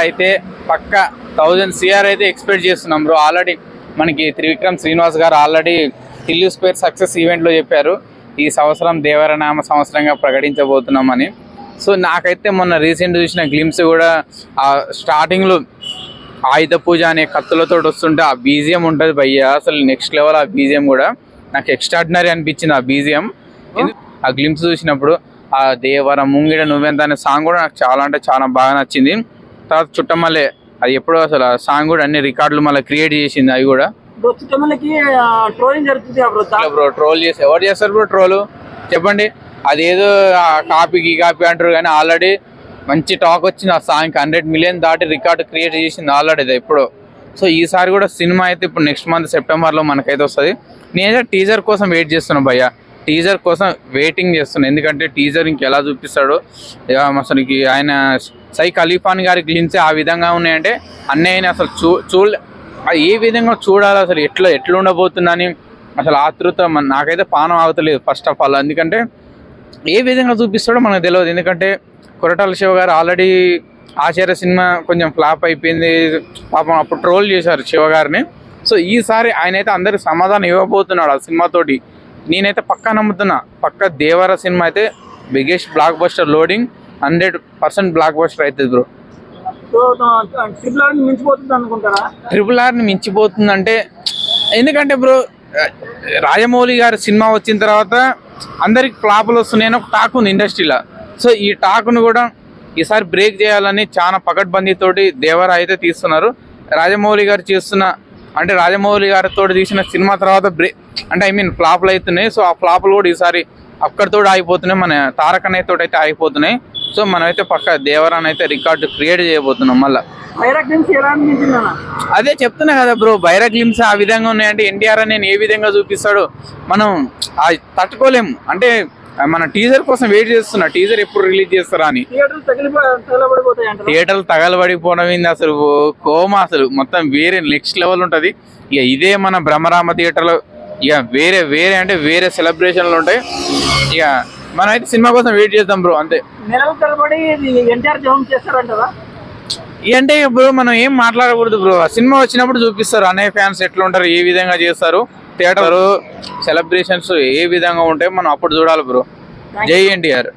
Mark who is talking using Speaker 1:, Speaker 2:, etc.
Speaker 1: అయితే పక్క 1000 CR అయితే ఎక్స్పెక్ట్ చేస్తున్నాం బ్రో. ఆల్రెడీ మనకి త్రివిక్రమ్ శ్రీనివాస్ గారు ఆల్రెడీ టిల్లు స్క్వేర్ సక్సెస్ ఈవెంట్లో చెప్పారు ఈ సంవత్సరం దేవరనామ సంవత్సరంగా ప్రకటించబోతున్నామని. సో నాకైతే మొన్న రీసెంట్ చూసిన గ్లిమ్స్ కూడా ఆ స్టార్టింగ్లో ఆయుధ పూజ అనే కత్తులతో వస్తుంటే ఆ బీజిఎం ఉంటుంది భయ్య, అసలు నెక్స్ట్ లెవెల్. ఆ బీజిఎం కూడా నాకు ఎక్స్ట్రాడినరీ అనిపించింది. ఆ బీజిఎం ఆ గ్లిమ్స్ చూసినప్పుడు ఆ దేవర ముంగిడ నువ్వెంత అనే సాంగ్ కూడా నాకు చాలా అంటే చాలా బాగా నచ్చింది. తర్వాత చుట్టమల్లే అది ఎప్పుడో అసలు ఆ సాంగ్ కూడా అన్ని రికార్డులు మళ్ళీ క్రియేట్ చేసింది. అవి కూడా బ్రో ట్రోల్ చేసి ఎవరు చేస్తారు బ్రో ట్రోల్ చెప్పండి. అదేదో కాపీ అంటారు కానీ ఆల్రెడీ మంచి టాక్ వచ్చింది ఆ సాంగ్కి. 100 మిలియన్ దాటి రికార్డు క్రియేట్ చేసింది ఆల్రెడీ అది ఎప్పుడో. సో ఈసారి కూడా సినిమా అయితే ఇప్పుడు నెక్స్ట్ మంత్ సెప్టెంబర్లో మనకైతే వస్తుంది. నేనైతే టీజర్ కోసం వెయిట్ చేస్తున్నాను భయ్య, టీజర్ కోసం వెయిటింగ్ చేస్తున్నాను. ఎందుకంటే టీజర్ ఇంకెలా చూపిస్తాడో అసలుకి. ఆయన సైఫ్ అలీ ఖాన్ గారి గ్లిమ్స్ ఆ విధంగా ఉన్నాయంటే అన్నయ్యని అసలు ఏ విధంగా చూడాలి, అసలు ఎట్లా ఉండబోతుందని అసలు ఆతృత నాకైతే పానం ఆగుతలేదు ఫస్ట్ ఆఫ్ ఆల్. ఎందుకంటే ఏ విధంగా చూపిస్తాడో మనకు తెలియదు. ఎందుకంటే కొరటాల శివ గారు ఆల్రెడీ ఆచార్య సినిమా కొంచెం ఫ్లాప్ అయిపోయింది పాపం, అప్పుడు ట్రోల్ చేశారు శివ గారిని. సో ఈసారి ఆయన అయితే అందరికి సమాధానం ఇవ్వబోతున్నాడు ఆ సినిమాతోటి. నేనైతే పక్కా నమ్ముతున్నా, పక్క దేవర సినిమా అయితే biggest block buster loading 100% block buster అవుతుంది బ్రో. ట్రిపుల్ ఆర్ని మించిపోతుందంటే ఎందుకంటే బ్రో రాజమౌళి గారి సినిమా వచ్చిన తర్వాత అందరికి ఫ్లాపులు వస్తున్నాయని ఒక టాక్ ఉంది ఇండస్ట్రీలో. సో ఈ టాక్ను కూడా ఈసారి బ్రేక్ చేయాలని చాలా పకడ్బందీతోటి దేవర అయితే తీస్తున్నారు. రాజమౌళి గారు చేస్తున్న అంటే రాజమౌళి గారితో తీసిన సినిమా తర్వాత ఫ్లాపులు అవుతున్నాయి. సో ఆ ఫ్లాపులు కూడా ఈసారి అక్కడితో ఆగిపోతున్నాయి, మన తారక్ అన్నయ్య తోటి అయితే ఆగిపోతున్నాయి. సో మనమైతే పక్క దేవరాన్ అయితే రికార్డు క్రియేట్ చేయబోతున్నాం మళ్ళీ. అదే చెప్తున్నా కదా బ్రో, బైరా గ్లిమ్స్ ఆ విధంగా ఉన్నాయంటే ఎన్టీఆర్ నేను ఏ విధంగా చూపిస్తాడో మనం తట్టుకోలేము. అంటే మన టీజర్ కోసం వెయిట్ చేస్తున్నా, టీజర్ ఎప్పుడు రిలీజ్ చేస్తారా అని. థియేటర్లు తగలబడిపోవడం ఏంది అసలు కోమా, అసలు మొత్తం వేరే నెక్స్ట్ లెవెల్ ఉంటుంది. ఇక ఇదే మన బ్రహ్మరామ థియేటర్లో ఇక వేరే అంటే వేరే సెలబ్రేషన్లు ఉంటాయి. ఇక మనం అయితే సినిమా కోసం వెయిట్ చేద్దాం బ్రో అంతే. అంటే బ్రో మనం ఏం మాట్లాడకూడదు బ్రో, సినిమా వచ్చినప్పుడు చూపిస్తారు అన్నయ్య ఫ్యాన్స్ ఎట్లా ఉంటారు, ఏ విధంగా చేస్తారు, థియేటర్ సెలబ్రేషన్స్ ఏ విధంగా ఉంటాయి మనం అప్పుడు చూడాలి బ్రో. జై ఎన్టీఆర్.